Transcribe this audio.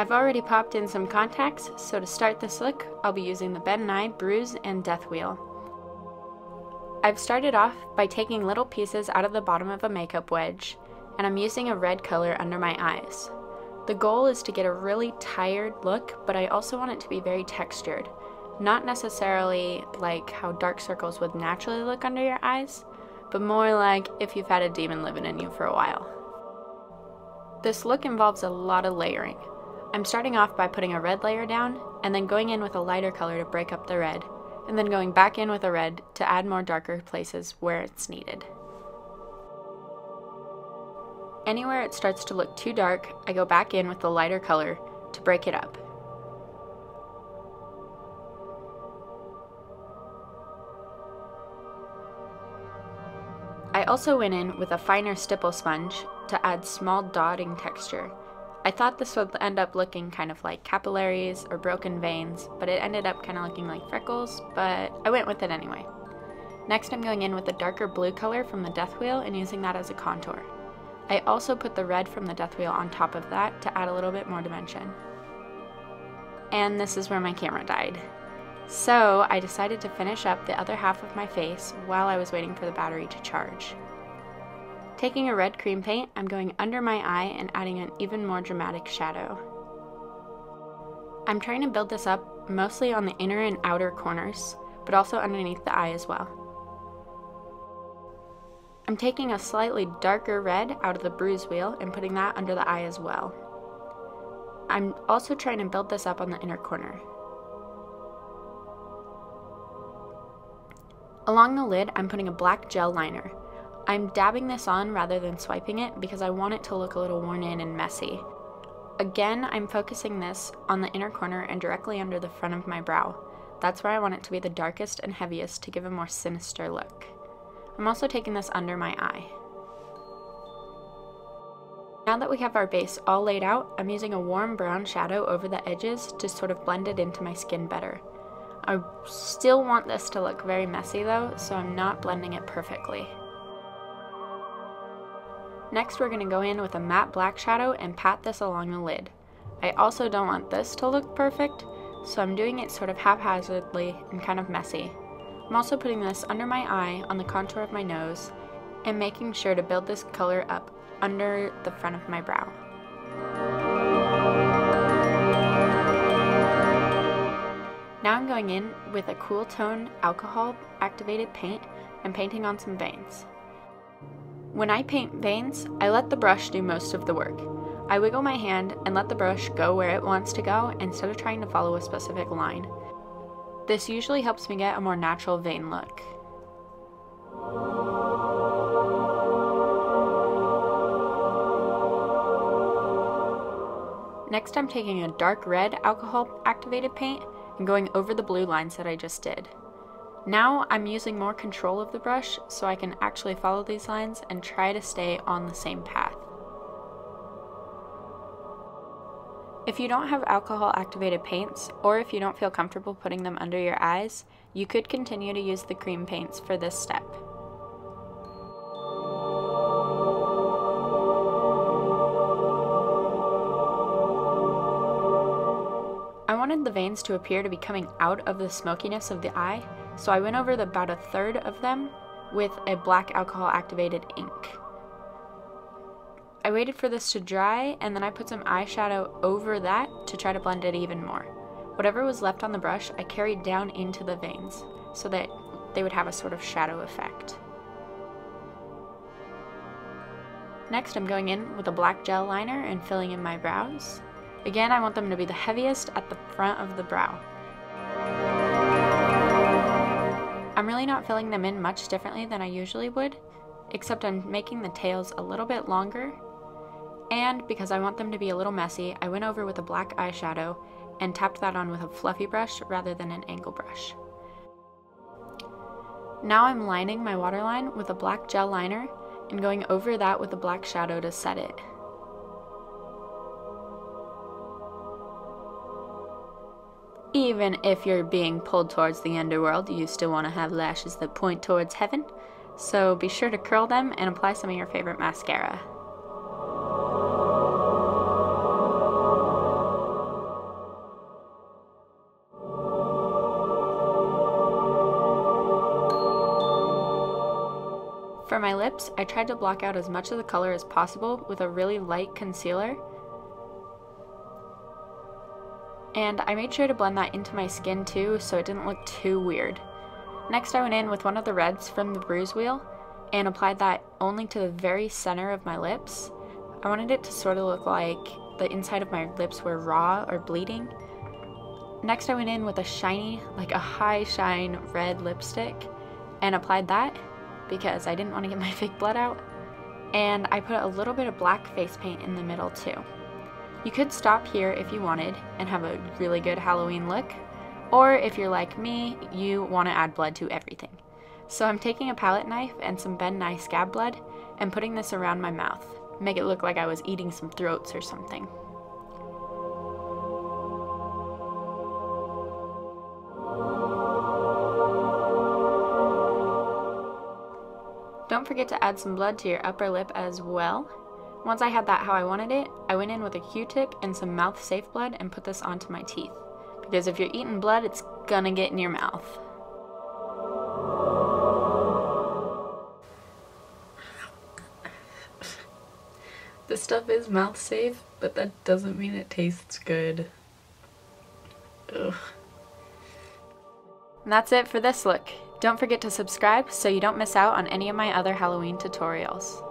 I've already popped in some contacts, so to start this look, I'll be using the Nye Bruise and Death Wheel. I've started off by taking little pieces out of the bottom of a makeup wedge, and I'm using a red color under my eyes. The goal is to get a really tired look, but I also want it to be very textured. Not necessarily like how dark circles would naturally look under your eyes, but more like if you've had a demon living in you for a while. This look involves a lot of layering. I'm starting off by putting a red layer down, and then going in with a lighter color to break up the red, and then going back in with a red to add more darker places where it's needed. Anywhere it starts to look too dark, I go back in with the lighter color to break it up. I also went in with a finer stipple sponge to add small dotting texture. I thought this would end up looking kind of like capillaries or broken veins, but it ended up kind of looking like freckles, but I went with it anyway. Next I'm going in with a darker blue color from the Death Wheel and using that as a contour. I also put the red from the Death Wheel on top of that to add a little bit more dimension. And this is where my camera died. So I decided to finish up the other half of my face while I was waiting for the battery to charge. Taking a red cream paint, I'm going under my eye and adding an even more dramatic shadow. I'm trying to build this up mostly on the inner and outer corners, but also underneath the eye as well. I'm taking a slightly darker red out of the bruise wheel and putting that under the eye as well. I'm also trying to build this up on the inner corner. Along the lid, I'm putting a black gel liner. I'm dabbing this on rather than swiping it because I want it to look a little worn in and messy. Again, I'm focusing this on the inner corner and directly under the front of my brow. That's where I want it to be the darkest and heaviest to give a more sinister look. I'm also taking this under my eye. Now that we have our base all laid out, I'm using a warm brown shadow over the edges to sort of blend it into my skin better. I still want this to look very messy though, so I'm not blending it perfectly. Next we're going to go in with a matte black shadow and pat this along the lid. I also don't want this to look perfect, so I'm doing it sort of haphazardly and kind of messy. I'm also putting this under my eye on the contour of my nose and making sure to build this color up under the front of my brow. Now I'm going in with a cool tone alcohol activated paint and painting on some veins. When I paint veins, I let the brush do most of the work. I wiggle my hand and let the brush go where it wants to go instead of trying to follow a specific line. This usually helps me get a more natural vein look. Next I'm taking a dark red alcohol activated paint and going over the blue lines that I just did. Now I'm using more control of the brush so I can actually follow these lines and try to stay on the same path. If you don't have alcohol activated paints, or if you don't feel comfortable putting them under your eyes, you could continue to use the cream paints for this step. I wanted the veins to appear to be coming out of the smokiness of the eye, so I went over about a third of them with a black alcohol activated ink. I waited for this to dry and then I put some eyeshadow over that to try to blend it even more. Whatever was left on the brush I carried down into the veins so that they would have a sort of shadow effect. Next I'm going in with a black gel liner and filling in my brows. Again, I want them to be the heaviest at the front of the brow. I'm really not filling them in much differently than I usually would, except I'm making the tails a little bit longer, and because I want them to be a little messy, I went over with a black eyeshadow and tapped that on with a fluffy brush rather than an angle brush. Now I'm lining my waterline with a black gel liner and going over that with a black shadow to set it. Even if you're being pulled towards the underworld, you still want to have lashes that point towards heaven, so be sure to curl them and apply some of your favorite mascara. my lips, I tried to block out as much of the color as possible with a really light concealer. And I made sure to blend that into my skin too, so it didn't look too weird. Next, I went in with one of the reds from the Bruise wheel and applied that only to the very center of my lips. I wanted it to sort of look like the inside of my lips were raw or bleeding. Next, I went in with a shiny, like a high shine red lipstick and applied that because I didn't want to get my fake blood out. And I put a little bit of black face paint in the middle too. You could stop here if you wanted and have a really good Halloween look, or if you're like me, you want to add blood to everything. So I'm taking a palette knife and some Nye Scab Blood and putting this around my mouth. Make it look like I was eating some throats or something. Don't forget to add some blood to your upper lip as well. Once I had that how I wanted it, I went in with a Q-tip and some mouth safe blood and put this onto my teeth. Because if you're eating blood, it's gonna get in your mouth. This stuff is mouth safe, but that doesn't mean it tastes good. Ugh. And that's it for this look. Don't forget to subscribe so you don't miss out on any of my other Halloween tutorials.